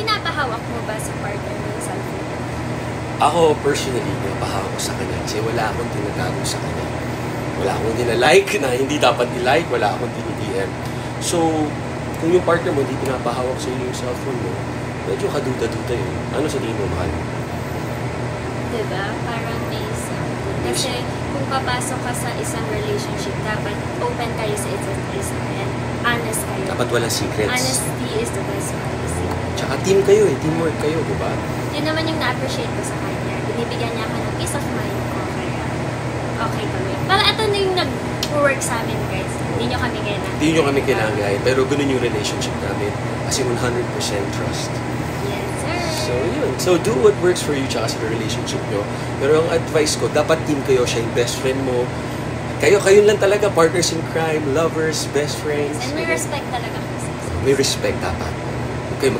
pinapahawak mo ba sa partner mo yung cellphone? Ako, personally, pinapahawak ko sa kanya kasi wala akong tinatago sa kanya. Wala akong dinalike na hindi dapat i-like, wala akong dinidm. So, kung yung partner mo hindi pinapahawak sa iyo yung cellphone mo, medyo kaduda-duda yun. Ano sa tingin mo, mahal? Diba? Parang may something. Kasi kung papasok ka sa isang relationship, dapat open kayo sa isa't isa and honest kayo. Dapat walang secrets. Honesty is the best policy. Tsaka team kayo eh, teamwork kayo, diba? Yun naman yung na-appreciate ko sa kanya. Binibigyan niya ako ng peace of mind ko, kaya okay kami. Parang ito na yung nag-work sa amin, guys. Hindi nyo kami kailangan. Hindi nyo kami kailangan, guys. Pero ganun yung relationship namin. Kasi 100% trust. Yes, sir. So, yun. So, do what works for you tsaka sa relationship nyo. Pero ang advice ko, dapat team kayo. Siya yung best friend mo. Kayo lang talaga. Partners in crime, lovers, best friends. And may respect talaga kasi. May respect dapat. Okay,